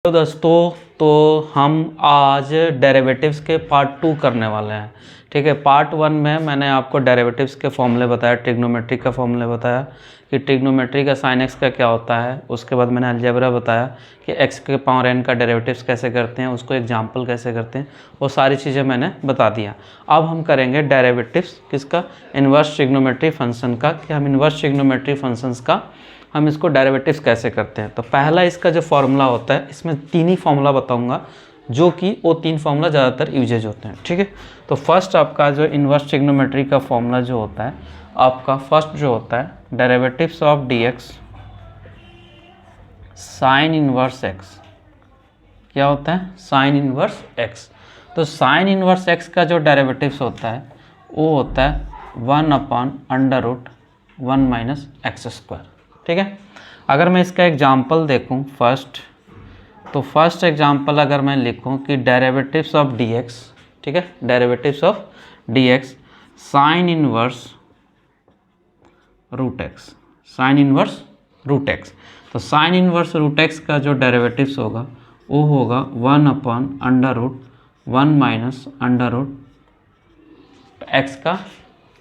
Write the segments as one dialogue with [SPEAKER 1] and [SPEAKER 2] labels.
[SPEAKER 1] तो दोस्तों, तो हम आज डेरिवेटिव्स के पार्ट 2 करने वाले हैं। ठीक है, पार्ट 1 में मैंने आपको डेरिवेटिव्स के फॉर्मूले बताया, ट्रिग्नोमेट्री का फॉर्मूले बताया कि ट्रिग्नोमेट्री का साइन एक्स का क्या होता है। उसके बाद मैंने अलजेब्रा बताया कि एक्स के पावर एन का डेरिवेटिव्स कैसे करते हैं, उसको एग्जाम्पल कैसे करते हैं, वो सारी चीज़ें मैंने बता दिया। अब हम करेंगे डेरिवेटिव्स किसका, इन्वर्स ट्रिग्नोमेट्री फंक्शन का, कि हम इन्वर्स ट्रिग्नोमेट्री फंक्शंस का हम इसको डेरिवेटिव्स कैसे करते हैं। तो पहला इसका जो फॉर्मूला होता है, इसमें 3 ही फॉर्मूला बताऊंगा, जो कि वो 3 फॉर्मूला ज़्यादातर यूजेज होते हैं। ठीक है, तो फर्स्ट आपका जो इन्वर्स ट्रिग्नोमेट्री का फॉर्मूला जो होता है, आपका फर्स्ट जो होता है derivatives of d x sign inverse x. क्या होता है? Sign inverse x. तो साइन इन्वर्स एक्स का जो डेरिवेटिव्स होता है वो होता है 1/√1 माइनस एक्स स्क्वायर। ठीक है, अगर मैं इसका एग्जाम्पल देखूं फर्स्ट, तो फर्स्ट एग्जाम्पल अगर मैं लिखूं कि डेरिवेटिव्स ऑफ डी एक्स, ठीक है, derivatives of d x sine inverse root x, sine inverse root x. तो साइन इनवर्स रूट एक्स का जो डेरिवेटिव्स होगा वो होगा 1/√1 माइनस √x का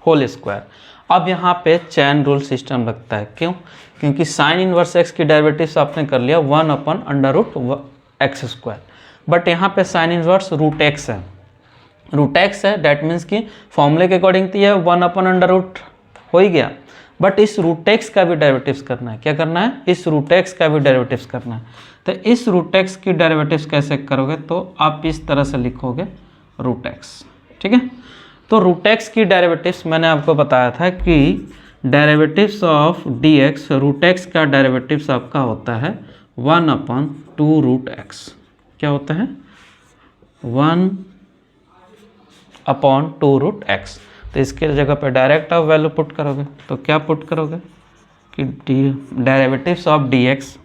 [SPEAKER 1] होल स्क्वायर। अब यहाँ पे चैन रूल सिस्टम लगता है। क्यों? क्योंकि साइन इनवर्स एक्स की डेरिवेटिव्स आपने कर लिया 1/√x स्क्वायर, बट यहाँ पे साइन इनवर्स रूट एक्स है, रूट एक्स है, डैट मीन्स कि फॉर्मूले के अकॉर्डिंग तो ये 1/√, हो ही गया, बट इस रूट एक्स का भी डेरिवेटिव्स करना है। क्या करना है? इस रूट एक्स का भी डेरिवेटिव्स करना है। तो इस रूट एक्स की डेरिवेटिव्स कैसे करोगे? तो आप इस तरह से लिखोगे रूट एक्स। ठीक है, तो रूट एक्स की डेरिवेटिव्स मैंने आपको बताया था कि derivatives of d x, root x का डेरिवेटिव्स आपका होता है 1/2√x। क्या होता है? 1/2√x। तो इसके जगह पे डायरेक्ट आप वैल्यू पुट करोगे, तो क्या पुट करोगे कि derivatives of d x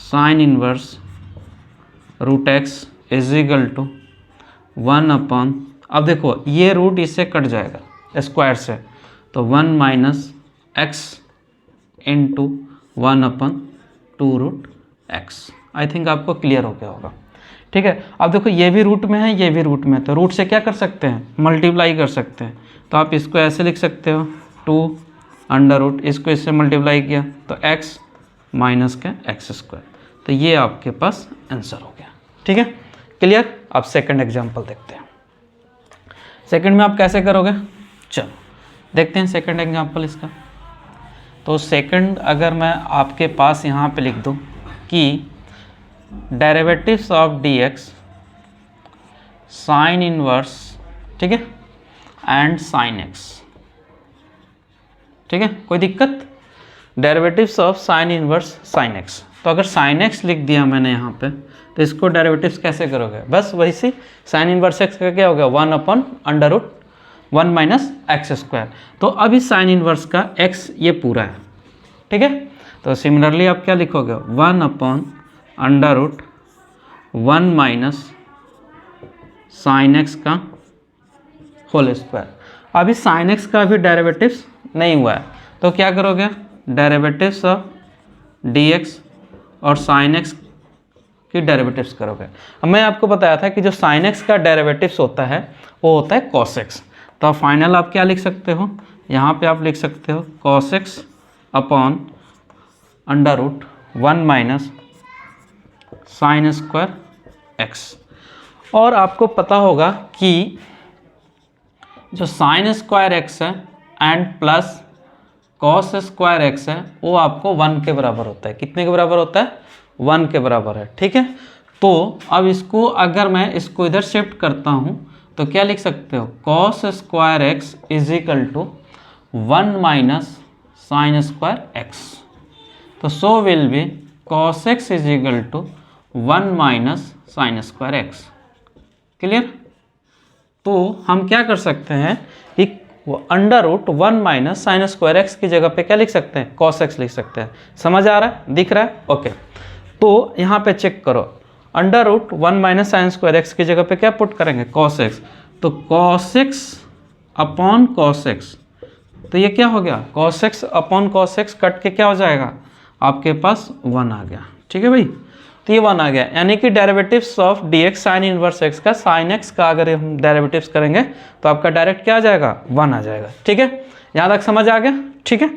[SPEAKER 1] sine inverse root x is equal to 1/, अब देखो ये रूट इससे कट जाएगा स्क्वायर से, तो 1 minus x into 1/2√x। I think आपको क्लियर हो गया होगा। ठीक है, अब देखो ये भी रूट में है, ये भी रूट में है, तो रूट से क्या कर सकते हैं? मल्टीप्लाई कर सकते हैं। तो आप इसको ऐसे लिख सकते हो 2 इसको इससे मल्टीप्लाई किया तो x माइनस का एक्स स्क्वायर। तो ये आपके पास आंसर हो गया। ठीक है, क्लियर। अब सेकंड एग्जांपल देखते हैं। सेकंड में आप कैसे करोगे, चलो देखते हैं सेकंड एग्जांपल इसका। तो सेकंड अगर मैं आपके पास यहाँ पे लिख दूँ कि derivatives of d x sine inverse, ठीक है, एंड साइन एक्स। ठीक है, कोई दिक्कत? Derivatives of sine inverse sine x. तो अगर साइन एक्स लिख दिया मैंने यहाँ पे, तो इसको डेरिवेटिव्स कैसे करोगे? बस वही सी साइन इनवर्स एक्स का क्या हो गया 1/√1 माइनस एक्स स्क्वायर। तो अब इस साइन इनवर्स का एक्स ये पूरा है। ठीक है, तो सिमिलरली आप क्या लिखोगे 1/√1 माइनस साइन एक्स का होल स्क्वायर। अभी साइन एक्स का भी डेरिवेटिव्स नहीं हुआ है, तो क्या करोगे? डेरिवेटिव्स ऑफ डी एक्स और साइन एक्स की डेरिवेटिव्स करोगे। अब मैं आपको बताया था कि जो साइन एक्स का डेरिवेटिव्स होता है वो होता है कॉस एक्स। तो फाइनल आप क्या लिख सकते हो? यहाँ पे आप लिख सकते हो cos x upon √1 minus sine square x. और आपको पता होगा कि जो साइन स्क्वायर एक्स है and plus cos square x है वो आपको 1 के बराबर होता है। कितने के बराबर होता है? 1 के बराबर है। ठीक है, तो अब इसको अगर मैं इसको इधर शिफ्ट करता हूँ तो क्या लिख सकते हो? Cos square x is equal to 1 minus sine square x. तो so will be cos x is equal to 1 minus sine square x. Clear? तो हम क्या कर सकते हैं कि √1 माइनस साइन स्क्वायर एक्स की जगह पे क्या लिख सकते हैं? कॉस एक्स लिख सकते हैं। समझ आ रहा है? दिख रहा है? ओके, तो यहाँ पे चेक करो, √1 माइनस साइन स्क्वायर एक्स की जगह पे क्या पुट करेंगे? Cos x. तो cos x upon cos x, तो ये क्या हो गया? Cos x upon cos x cut के क्या हो जाएगा? आपके पास 1 आ गया। ठीक है भाई, तो ये 1 आ गया, यानी कि derivatives of dx sine inverse x का साइन x का अगर हम डेरिवेटिव्स करेंगे तो आपका डायरेक्ट क्या आ जाएगा, 1 आ जाएगा। ठीक है, यहाँ तक समझ आ गया। ठीक है,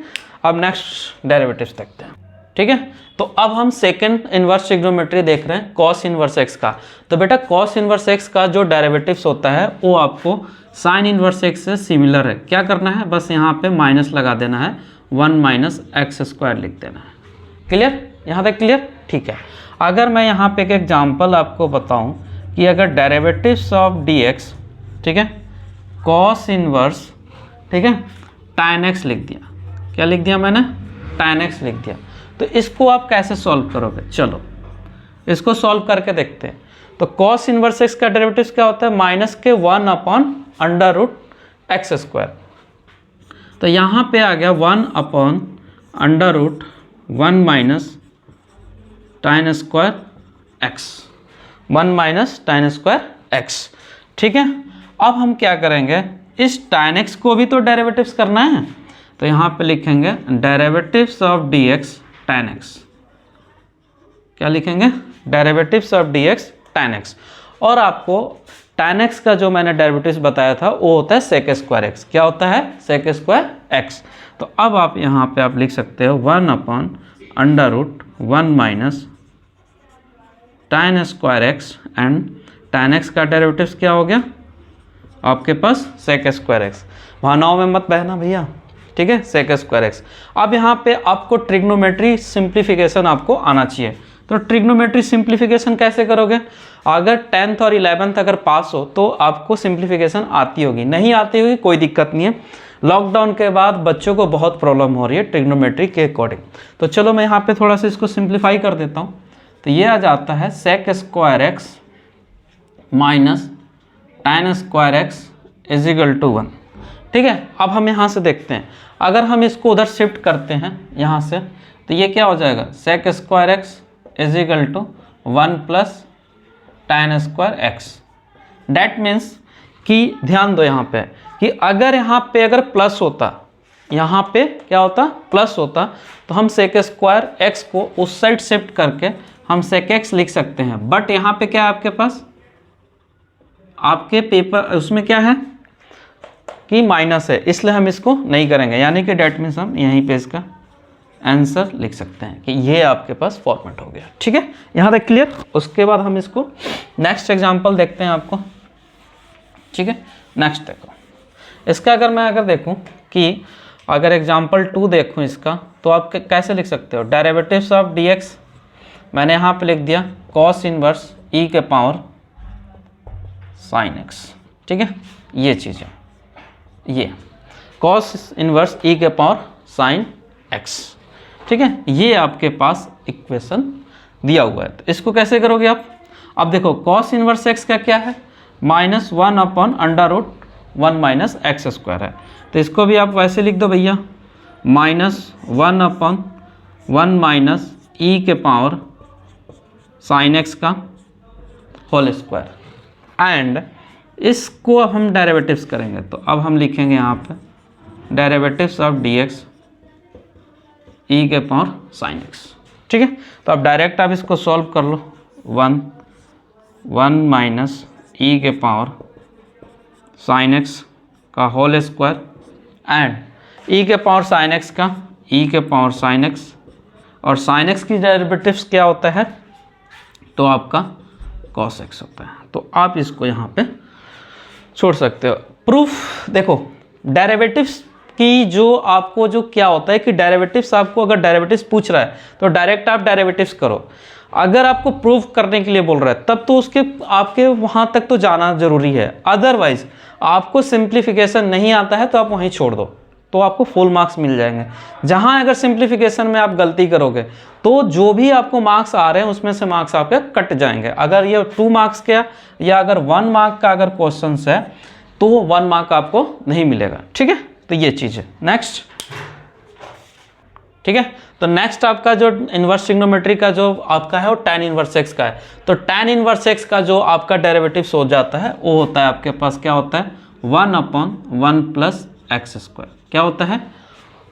[SPEAKER 1] अब नेक्स्ट डेरिवेटिव्स देखते हैं। ठीक है, तो अब हम सेकंड इनवर्स ट्रिग्नोमेट्री देख रहे हैं कॉस इनवर्स x का। तो बेटा कॉस इनवर्स x का जो डेरिवेटिव्स होता है वो आपको साइन इनवर्स x से सिमिलर है। क्या करना है, बस यहाँ पे माइनस लगा देना है, 1 माइनस एक्स स्क्वायर लिख देना है। क्लियर, यहाँ तक क्लियर। ठीक है, अगर मैं यहाँ पे एक एग्जांपल आपको बताऊँ कि अगर डेरिवेटिव्स ऑफ dx, ठीक है, कॉस इनवर्स, ठीक है, tan x लिख दिया। क्या लिख दिया मैंने, tan x लिख दिया। तो इसको आप कैसे सॉल्व करोगे, चलो इसको सॉल्व करके देखते हैं। तो कॉस इनवर्स x का डेरिवेटिव्स क्या होता है, माइनस के 1 upon under root x square. तो यहाँ पे आ गया 1 upon under root 1 minus tan square x, 1 minus tan square x. ठीक है, अब हम क्या करेंगे, इस tan x को भी तो डेरिवेटिव्स करना है। तो यहाँ पे लिखेंगे derivatives of dx tan x। क्या लिखेंगे, derivatives of dx tan x। और आपको tan x का जो मैंने डेरिवेटिव्स बताया था वो होता है sec स्क्वायर x। क्या होता है, sec स्क्वायर x। तो अब आप यहाँ पे आप लिख सकते हो 1 upon under root 1 minus tan square x and tan x का डेरिवेटिव्स क्या हो गया आपके पास, sec स्क्वायर x। वहाँ 9 में मत बहना भैया। ठीक है, sec स्क्वायर x। अब यहाँ पे आपको ट्रिग्नोमेट्री सिंप्लीफिकेशन आपको आना चाहिए। तो ट्रिग्नोमेट्री सिंप्लीफिकेशन कैसे करोगे, अगर 10th और 11th अगर पास हो तो आपको सिंप्लीफिकेशन आती होगी, नहीं आती होगी कोई दिक्कत नहीं है। लॉकडाउन के बाद बच्चों को बहुत प्रॉब्लम हो रही है ट्रिग्नोमेट्री के अकॉर्डिंग। तो चलो मैं यहाँ पे थोड़ा सा इसको सिंप्लीफाई कर देता हूँ। तो ये आ जाता है sec square x minus tan square x is equal to 1। ठीक है, अब हम यहाँ से देखते हैं, अगर हम इसको उधर शिफ्ट करते हैं यहाँ से, तो ये क्या हो जाएगा, sec square x is equal to 1 plus tan square x। That means कि ध्यान दो यहाँ पे कि अगर प्लस होता, यहाँ पे क्या होता, प्लस होता, तो हम sec स्क्वायर x को उस साइड शिफ्ट करके हम sec x लिख सकते हैं। बट यहाँ पे क्या है आपके पास, आपके पेपर उसमें क्या है कि माइनस है, इसलिए हम इसको नहीं करेंगे। यानी कि डेट मीन्स हम यहीं पे इसका आंसर लिख सकते हैं कि ये आपके पास फॉर्मेट हो गया। ठीक है, यहाँ तक क्लियर। उसके बाद हम इसको नेक्स्ट एग्जांपल देखते हैं आपको। ठीक है, नेक्स्ट देखो इसका, अगर देखूँ कि अगर एग्जांपल 2 देखूँ इसका, तो आप कैसे लिख सकते हो, डेरिवेटिव्स ऑफ dx मैंने यहाँ पे लिख दिया कॉस इनवर्स e के पावर साइन x। ठीक है, ये चीज़ है, ये कॉस इनवर्स e के पावर साइन x। ठीक है, ये आपके पास इक्वेशन दिया हुआ है। तो इसको कैसे करोगे आप, अब देखो कॉस इनवर्स x का क्या है, minus 1 upon under root 1 minus x square है। तो इसको भी आप वैसे लिख दो भैया, माइनस 1 अपॉन 1 माइनस ई के पावर साइन x का होल स्क्वायर। एंड इसको अब हम डेरिवेटिव्स करेंगे, तो अब हम लिखेंगे यहाँ पे डेरिवेटिव्स ऑफ dx e के पावर साइन x। ठीक है, तो अब डायरेक्ट आप इसको सॉल्व कर लो, 1 माइनस ई के पावर साइन x का होल स्क्वायर एंड ई के पावर साइन x का ई के पावर साइन x, और साइन x की डेरिवेटिव्स क्या होता है, तो आपका कॉस x होता है। तो आप इसको यहाँ पे छोड़ सकते हो। प्रूफ देखो, डेरिवेटिव्स की जो आपको जो क्या होता है कि डेरिवेटिव्स आपको अगर डेरिवेटिव्स पूछ रहा है तो डायरेक्ट आप डेरिवेटिव्स करो। अगर आपको प्रूफ करने के लिए बोल रहा है तब तो उसके आपके वहाँ तक तो जाना जरूरी है। अदरवाइज आपको सिंप्लीफिकेशन नहीं आता है तो आप वहीं छोड़ दो, तो आपको फुल मार्क्स मिल जाएंगे। जहाँ अगर सिंप्लीफिकेशन में आप गलती करोगे तो जो भी आपको मार्क्स आ रहे हैं उसमें से मार्क्स आपके कट जाएंगे। अगर ये 2 मार्क्स का या अगर 1 मार्क का अगर क्वेश्चन है तो 1 मार्क आपको नहीं मिलेगा। ठीक है, तो ये चीज़ है। नेक्स्ट, ठीक है, तो नेक्स्ट आपका जो इनवर्स ट्रिग्नोमेट्री का जो आपका है वो tan इनवर्स x का है। तो tan इनवर्स x का जो आपका डेरिवेटिव्स हो जाता है वो होता है आपके पास क्या होता है, 1 अपॉन 1 प्लस एक्स स्क्वायर। क्या होता है,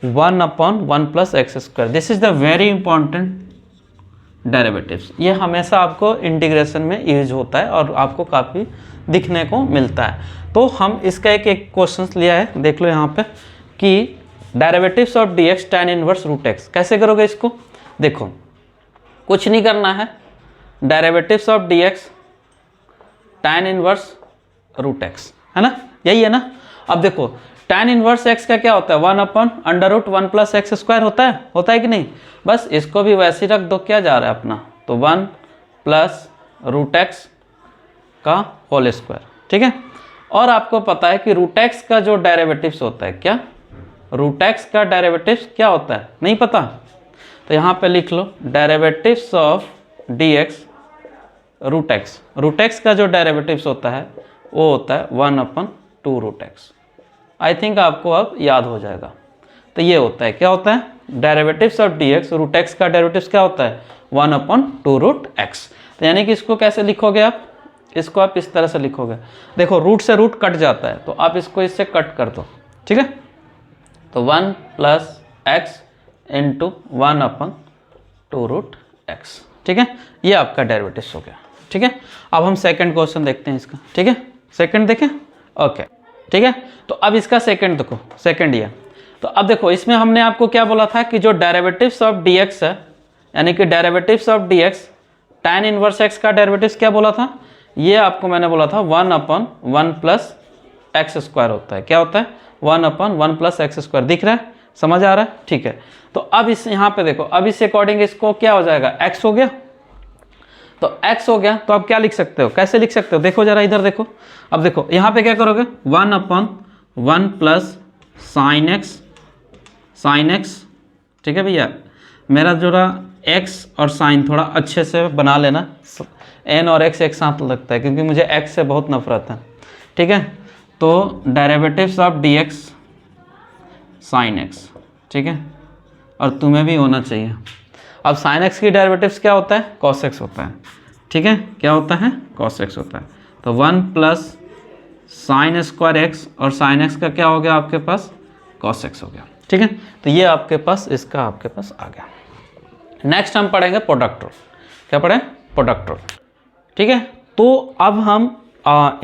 [SPEAKER 1] 1 upon 1 plus x square. This is the very important derivatives. ये हमेशा आपको इंटीग्रेशन में यूज होता है और आपको काफ़ी दिखने को मिलता है। तो हम इसका एक एक क्वेश्चन लिया है, देख लो यहाँ पे कि derivatives of dx tan inverse root x. कैसे करोगे इसको? देखो कुछ नहीं करना है, derivatives of dx tan inverse root x, है ना, यही है ना। अब देखो tan इनवर्स x का क्या होता है, 1/√1 + x² होता है कि नहीं। बस इसको भी वैसे ही रख दो, क्या जा रहा है अपना, तो 1 + √x का होल स्क्वायर, ठीक है। और आपको पता है कि √x का जो डेरिवेटिव्स होता है, क्या √x का डेरिवेटिव्स क्या होता है, नहीं पता, तो यहाँ पे लिख लो डेरिवेटिव्स ऑफ dx √x का जो डेरिवेटिव्स होता है वो होता है 1/2√x। आई थिंक आपको अब याद हो जाएगा। तो ये होता है, क्या होता है, डेरिवेटिव्स ऑफ dx √x का डेरिवेटिव्स क्या होता है, 1/2√x। तो यानी कि इसको कैसे लिखोगे आप, इसको आप इस तरह से लिखोगे, देखो रूट से रूट कट जाता है तो आप इसको इससे कट कर दो, ठीक है। तो 1 + x × 1/2√x, ठीक है, ये आपका डेरिवेटिव्स हो गया, ठीक है। अब हम सेकंड क्वेश्चन देखते हैं इसका, ठीक है, सेकंड देखें, ओके, ठीक है। तो अब इसका सेकंड देखो, सेकंड ये, तो अब देखो इसमें हमने आपको क्या बोला था कि जो डेरिवेटिव्स ऑफ dx है, यानी कि derivatives of dx tan inverse x का डेरिवेटिव्स क्या बोला था, ये आपको मैंने बोला था 1/1 + x² होता है, क्या होता है, 1/1 + x²। दिख रहा है, समझ आ रहा है, ठीक है। तो अब इस यहाँ पे देखो, अब इस अकॉर्डिंग इसको क्या हो जाएगा, x हो गया, तो x हो गया, तो आप क्या लिख सकते हो, कैसे लिख सकते हो, देखो जरा इधर देखो। अब देखो यहाँ पे क्या करोगे, 1/1 + sin x, ठीक है भैया। मेरा जो x और sin थोड़ा अच्छे से बना लेना, n और x एक साथ लगता है क्योंकि मुझे x से बहुत नफरत है, ठीक है। तो derivatives of dx sin x, ठीक है, और तुम्हें भी होना चाहिए। अब sin x की डेरिवेटिव्स क्या होता है, cos x होता है, ठीक है, क्या होता है, cos x होता है। तो 1 + sin² x, और sin x का क्या हो गया आपके पास, cos x हो गया, ठीक है। तो ये आपके पास इसका आपके पास आ गया। नेक्स्ट हम पढ़ेंगे प्रोडक्ट रूल। क्या पढ़ें, प्रोडक्ट रूल, ठीक है। तो अब हम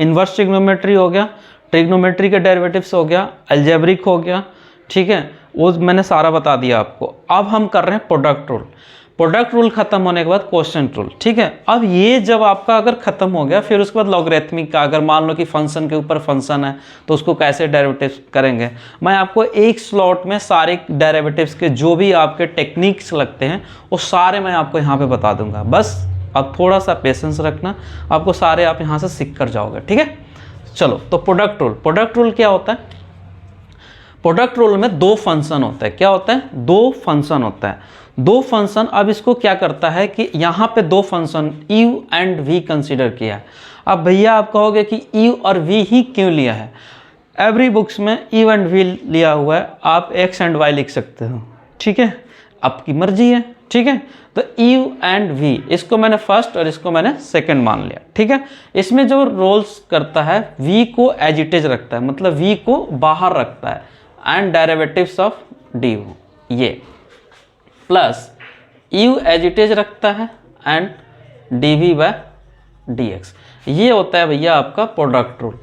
[SPEAKER 1] इन्वर्स ट्रिग्नोमेट्री हो गया, ट्रिग्नोमेट्री के डेरिवेटिव्स हो गया, अलजेब्रिक हो गया, ठीक है, वो मैंने सारा बता दिया आपको। अब हम कर रहे हैं प्रोडक्ट रूल। प्रोडक्ट रूल खत्म होने के बाद क्वोशिएंट रूल, ठीक है। अब ये जब आपका अगर खत्म हो गया, फिर उसके बाद लॉगरिथमिक का, अगर मान लो कि फंक्शन के ऊपर फंक्शन है तो उसको कैसे डेरिवेटिव्स करेंगे, मैं आपको एक स्लॉट में सारे डेरिवेटिव्स के जो भी आपके टेक्निक्स लगते हैं वो सारे मैं आपको यहाँ पे बता दूंगा। बस आप थोड़ा सा पेशेंस रखना, आपको सारे आप यहाँ से सीख कर जाओगे, ठीक है। चलो, तो प्रोडक्ट रूल, प्रोडक्ट रूल क्या होता है, प्रोडक्ट रूल में दो फंक्शन होता है, क्या होता है, दो फंक्शन होता है, दो फंक्शन। अब इसको क्या करता है कि यहाँ पे दो function u and v consider किया है। अब भैया आप कहोगे कि u और v ही क्यों लिया है, एवरी बुक्स में u एंड v लिया हुआ है, आप x एंड y लिख सकते हो, ठीक है, आपकी मर्जी है, ठीक है। तो u एंड v, इसको मैंने फर्स्ट और इसको मैंने सेकंड मान लिया, ठीक है। इसमें जो रोल्स करता है, v को एज इट इज रखता है, मतलब v को बाहर रखता है, एंड डेरिवेटिव्स ऑफ du ये, plus u as it is रखता है एंड dv/dx। ये होता है भैया आपका प्रोडक्ट रूल।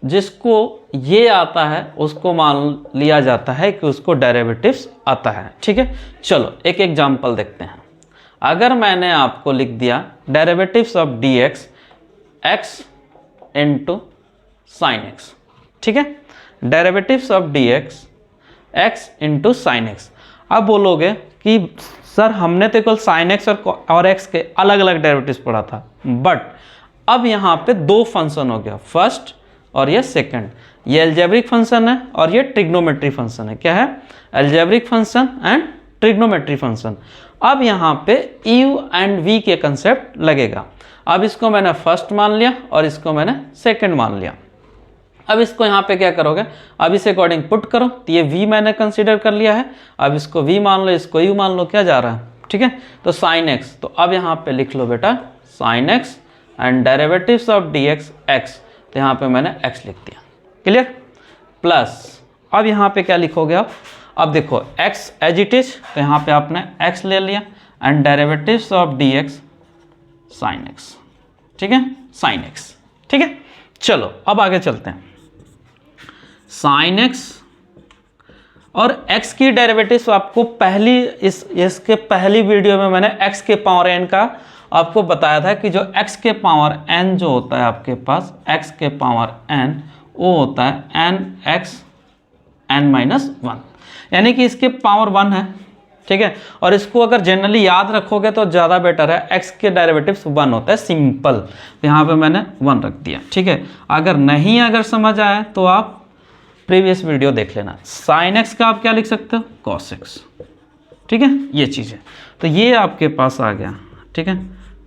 [SPEAKER 1] जिसको ये आता है उसको मान लिया जाता है कि उसको डेरिवेटिव्स आता है, ठीक है। चलो एक एग्जांपल देखते हैं। अगर मैंने आपको लिख दिया derivatives of dx x × sin x, ठीक है, derivatives of dx x × sin x। अब बोलोगे कि सर हमने तो केवल sin x और x के अलग अलग डेरिवेटिव्स पढ़ा था, बट अब यहाँ पे दो फंक्शन हो गया, फर्स्ट और ये सेकंड। ये अलजेब्रिक फंक्शन है और ये ट्रिग्नोमेट्री फंक्शन है। क्या है, algebraic function and trigonometry function. अब यहाँ पे u एंड v के कंसेप्ट लगेगा। अब इसको मैंने फर्स्ट मान लिया और इसको मैंने सेकंड मान लिया। अब इसको यहाँ पे क्या करोगे, अब इस अकॉर्डिंग पुट करो, तो ये v मैंने कंसीडर कर लिया है, अब इसको v मान लो, इसको u मान लो, क्या जा रहा है, ठीक है। तो sin x, तो अब यहाँ पे लिख लो बेटा sin x and derivatives of dx x, तो यहाँ पे मैंने x लिख दिया, क्लियर। प्लस अब यहाँ पे क्या लिखोगे आप, अब देखो x एज इट इज, तो यहाँ पे आपने x ले लिया and derivatives of d x sine x, ठीक है, साइन एक्स, ठीक है। चलो अब आगे चलते हैं। साइन एक्स और x की डेरिवेटिव्स आपको इसके पहली वीडियो में मैंने x के पावर n का आपको बताया था कि जो x के पावर n जो होता है आपके पास x के पावर n वो होता है n(x n-1), यानी कि इसके पावर 1 है, ठीक है। और इसको अगर जनरली याद रखोगे तो ज़्यादा बेटर है, x के डेरिवेटिव्स 1 होता है, सिंपल। तो यहाँ पे मैंने 1 रख दिया, ठीक है। अगर समझ आया तो आप प्रीवियस वीडियो देख लेना। साइन एक्स का आप क्या लिख सकते हो, कॉस एक्स, ठीक है, ये चीज़ है। तो ये आपके पास आ गया, ठीक है।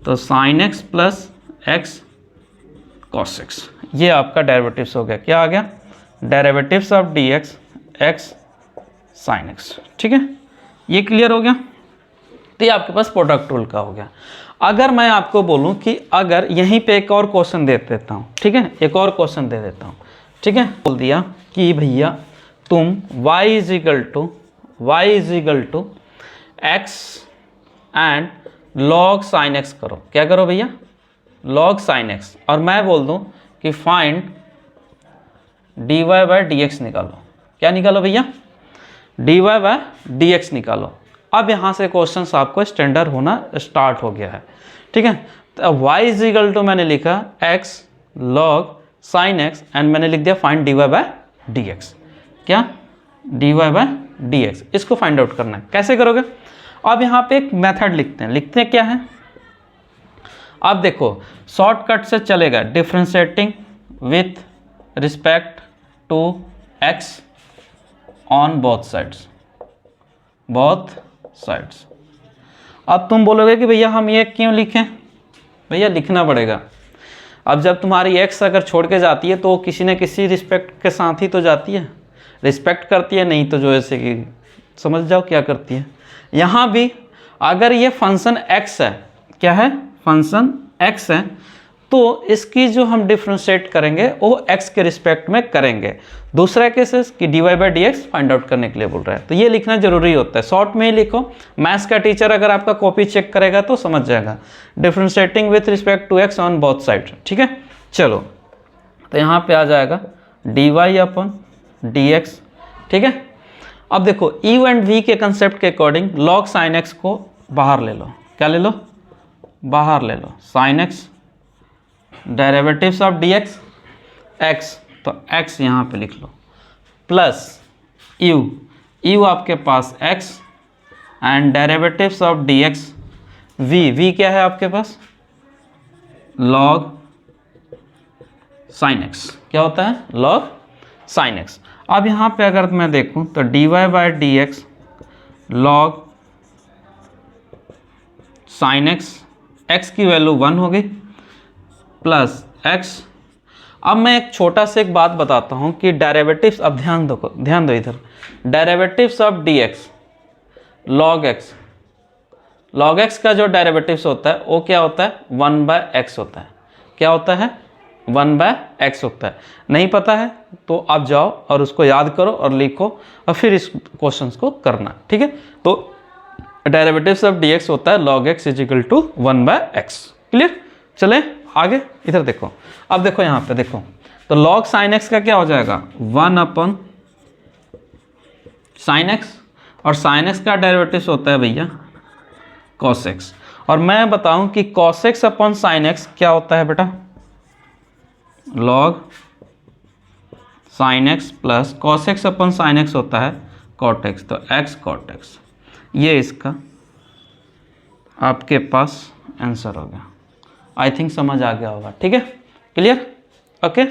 [SPEAKER 1] तो sine x plus x cos x, ये आपका डेरिवेटिव्स हो गया। क्या आ गया, derivatives of d x x sine x, ठीक है। ये क्लियर हो गया। तो ये आपके पास प्रोडक्ट रूल का हो गया। अगर मैं आपको बोलूं कि अगर यहीं पे एक और क्वेश्चन दे देता हूं, ठीक है, एक और क्वेश्चन दे देता हूं, ठीक है। बोल दिया कि भैया तुम y is equal to x and log sine x करो। क्या करो भैया, लॉग साइन एक्स। और मैं बोल दूं कि find dy by d x निकालो। क्या निकालो भैया, dy बाय डी एक्स निकालो। अब यहाँ से क्वेश्चन आपको स्टैंडर्ड होना स्टार्ट हो गया है, ठीक है। तो y इज इक्वल टू मैंने लिखा x log sine x and मैंने लिख दिया find dy by d x. क्या, dy बाय डी एक्स, इसको फाइंड आउट करना है। कैसे करोगे, अब यहाँ पे एक मेथड लिखते हैं क्या है। अब देखो शॉर्टकट से चलेगा, differentiating with respect to x on both sides. अब तुम बोलोगे कि भैया हम ये क्यों लिखें, भैया लिखना पड़ेगा। अब जब तुम्हारी x अगर छोड़ के जाती है तो किसी न किसी रिस्पेक्ट के साथ ही तो जाती है, रिस्पेक्ट करती है, नहीं तो जो ऐसे कि समझ जाओ क्या करती है। यहाँ भी अगर ये फंक्शन x है, क्या है, फंक्शन x है, तो इसकी जो हम डिफ्रेंशिएट करेंगे वो x के रिस्पेक्ट में करेंगे। दूसरा केसेस कि dy by d x find out करने के लिए बोल रहा है, तो ये लिखना जरूरी होता है। शॉर्ट में ही लिखो, मैथ्स का टीचर अगर आपका कॉपी चेक करेगा तो समझ जाएगा। Differentiating with respect to x on both side, ठीक है। चलो तो यहाँ पे आ जाएगा dy अपन डी एक्स, ठीक है। अब देखो u एंड v के कंसेप्ट के अकॉर्डिंग लॉग साइन एक्स को बाहर ले लो। क्या ले लो, बाहर ले लो, sine x derivatives of d x x, तो x यहाँ पे लिख लो, प्लस u आपके पास x and derivatives of d x v क्या है आपके पास, लॉग साइन एक्स। क्या होता है, लॉग साइन एक्स। अब यहाँ पे अगर मैं देखूँ तो dy by d x log sine x, x की वैल्यू 1 हो गई, प्लस x। अब मैं एक छोटा सा एक बात बताता हूँ कि डेरिवेटिव्स, अब ध्यान दो इधर, derivatives of d x log x का जो डेरिवेटिव्स होता है वो क्या होता है, 1/x होता है। क्या होता है, 1/x होता है। नहीं पता है तो आप जाओ और उसको याद करो और लिखो और फिर इस क्वेश्चन को करना, ठीक है। तो डेरिवेटिव्स ऑफ डी एक्स होता है log x is equal to 1/x। Clear, चले आगे। इधर देखो, अब देखो यहाँ पे देखो, तो log sin x का क्या हो जाएगा, 1 अपन sin x, और sin x का डेरिवेटिव्स होता है भैया cos x। और मैं बताऊं कि cos x अपन sin x क्या होता है बेटा, log sin x plus cos x अपन sin x होता है cot x, तो x cot x। ये इसका आपके पास आंसर हो गया। आई थिंक समझ आ गया होगा, ठीक है, क्लियर, ओके।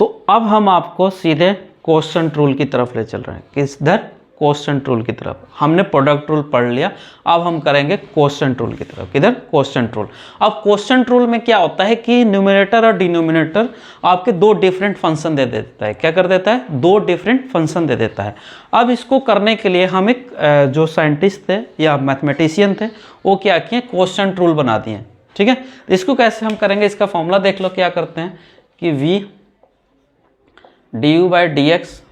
[SPEAKER 1] तो अब हम आपको सीधे क्वोशंट रूल की तरफ ले चल रहे हैं। किधर, क्वोशंट रूल की तरफ। हमने प्रोडक्ट रूल पढ़ लिया, अब हम करेंगे क्वोशंट रूल की तरफ। किधर, क्वोशंट रूल। अब क्वोशंट रूल में क्या होता है कि न्यूमरेटर और डिनोमिनेटर आपके दो डिफरेंट फंक्शन दे देता है। क्या कर देता है, दो डिफरेंट फंक्शन दे देता है। अब इसको करने के लिए हम एक जो साइंटिस्ट थे या मैथमेटिशियन थे वो क्या किए, क्वोशंट रूल बना दिए, ठीक है। इसको कैसे हम करेंगे, इसका फॉर्मूला देख लो। क्या करते हैं कि v du by d x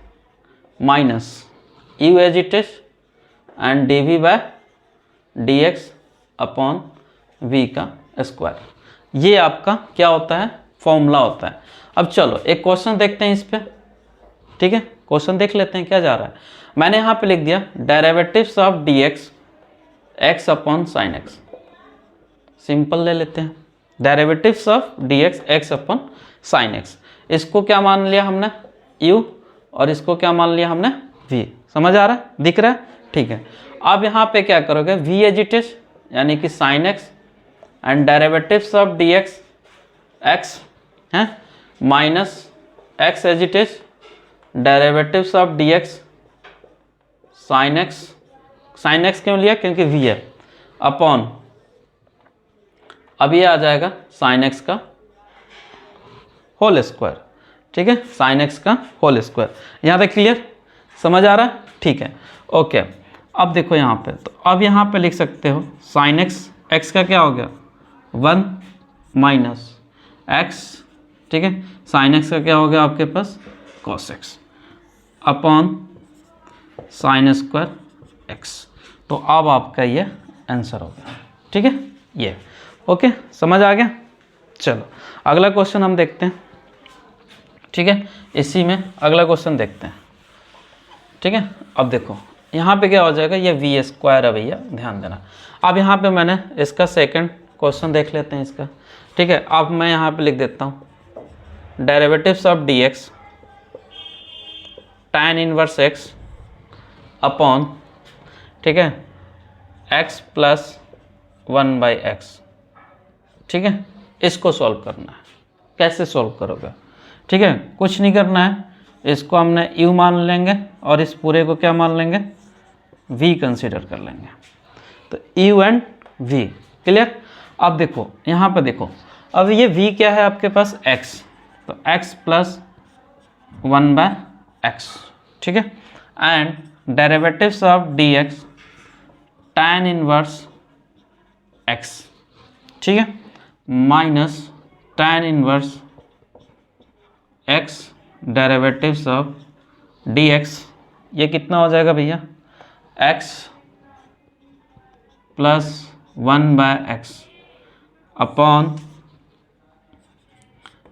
[SPEAKER 1] minus u as it is and dv by dx upon v का स्क्वायर। ये आपका क्या होता है, फॉर्मूला होता है। अब चलो एक क्वेश्चन देखते हैं इस पे, ठीक है, क्वेश्चन देख लेते हैं क्या जा रहा है। मैंने यहाँ पे लिख दिया derivatives of dx x upon sine x। Simple ले लेते हैं, derivatives of dx x upon sine x। इसको क्या मान लिया हमने u और इसको क्या मान लिया हमने v। समझ आ रहा है, दिख रहा है, ठीक है। अब यहाँ पे क्या करोगे, v एज इट इज यानी कि sine x and derivatives of dx x है minus x as it is derivatives of dx sine x। Sine x क्यों लिया, क्योंकि v है, अपॉन अब ये आ जाएगा साइन x का होल स्क्वायर, ठीक है, साइन x का होल स्क्वायर। यहाँ तक क्लियर, समझ आ रहा है, ठीक है, ओके। अब देखो यहाँ पे, तो अब यहाँ पे लिख सकते हो साइन x, x का क्या हो गया 1 माइनस x, ठीक है, साइन x का क्या हो गया आपके पास cos x upon sine square x। तो अब आपका ये आंसर हो गया, ठीक है, ये ओके, समझ आ गया। चलो अगला क्वेश्चन हम देखते हैं, ठीक है, इसी में अगला क्वेश्चन देखते हैं, ठीक है। अब देखो यहाँ पे क्या हो जाएगा, ये वी स्क्वायर है भैया, ध्यान देना। अब यहाँ पे मैंने इसका सेकंड क्वेश्चन देख लेते हैं इसका, ठीक है। अब मैं यहाँ पे लिख देता हूँ derivatives of dx tan inverse x upon, ठीक है, x प्लस 1/x, ठीक है। इसको सॉल्व करना है, कैसे सॉल्व करोगे, ठीक है, कुछ नहीं करना है, इसको हमने u मान लेंगे और इस पूरे को क्या मान लेंगे v कंसीडर कर लेंगे। तो u एंड v, क्लियर। अब देखो यहाँ पे देखो, अब ये v क्या है आपके पास x, तो x प्लस 1/x, ठीक है, and derivatives of dx tan inverse x, ठीक है, minus tan inverse x derivatives of dx। ये कितना हो जाएगा भैया x plus 1/x upon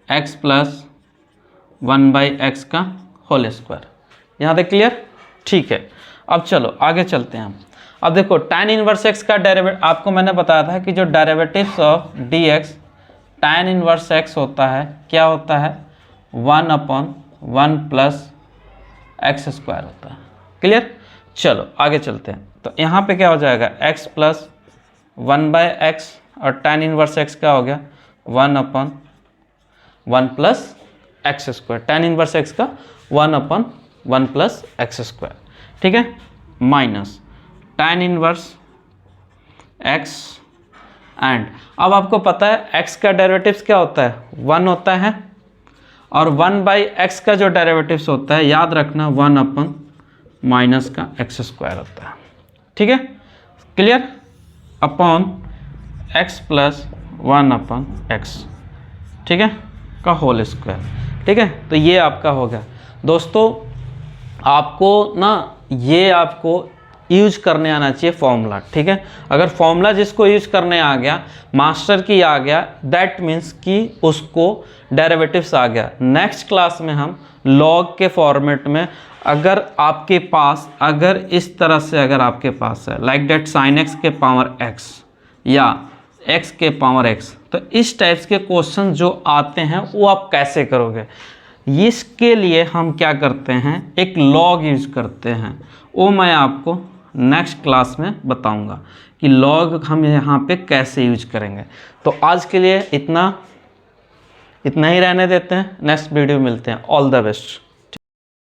[SPEAKER 1] x plus 1/x का होल स्क्वायर। यहाँ तक क्लियर, ठीक है। अब चलो आगे चलते हैं हम। अब देखो tan इनवर्स x का डेरिवेटिव, आपको मैंने बताया था कि जो derivatives of dx tan inverse x होता है, क्या होता है 1/1 प्लस x स्क्वायर होता है, क्लियर। चलो आगे चलते हैं, तो यहाँ पे क्या हो जाएगा x प्लस 1/x और tan इनवर्स x क्या हो गया 1/1 plus x square, tan inverse x का 1/1 प्लस x स्क्वायर, ठीक है, minus tan inverse x and, अब आपको पता है x का डेरिवेटिव्स क्या होता है 1 होता है, और 1/x का जो डेरिवेटिव्स होता है याद रखना 1/- का x स्क्वायर होता है, ठीक है, clear, upon x plus 1/x, ठीक है, का होल स्क्वायर, ठीक है। तो ये आपका हो गया दोस्तों। आपको ना ये आपको यूज करने आना चाहिए फॉर्मूला, ठीक है। अगर फॉर्मूला जिसको यूज करने आ गया, मास्टर की आ गया, दैट मीन्स कि उसको डेरिवेटिव्स आ गया। नेक्स्ट क्लास में हम लॉग के फॉर्मेट में, अगर आपके पास अगर इस तरह से अगर आपके पास है लाइक दैट साइन x के पावर x या x के पावर x, तो इस टाइप्स के क्वेश्चन जो आते हैं वो आप कैसे करोगे, इसके लिए हम क्या करते हैं एक लॉग यूज करते हैं। वो मैं आपको नेक्स्ट क्लास में बताऊंगा कि लॉग हम यहाँ पे कैसे यूज करेंगे। तो आज के लिए इतना ही रहने देते हैं, नेक्स्ट वीडियो मिलते हैं। All the best.